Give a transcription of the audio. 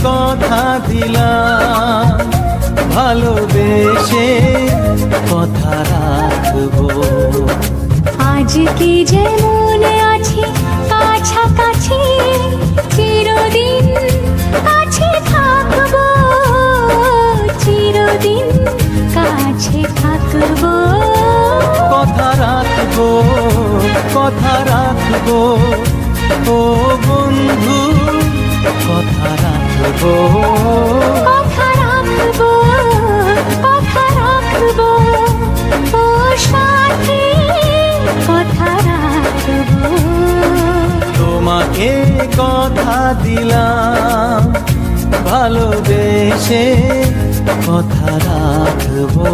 কথা দিলাম, ভালোবেসে কথা রাখবো। আজকে যেমন আছি কাছাকাছি, চিরদিন কাছে থাকবো, চিরদিন কাছে থাকবো। কথা রাখবো, কথা রাখবো, ও বন্ধু কথা রাখবো। কথা রাখবো, কথা রাখবো, ও সাথী কথা রাখবো। তোমাকে কথা দিলাম, ভালোবেসে কথা রাখবো।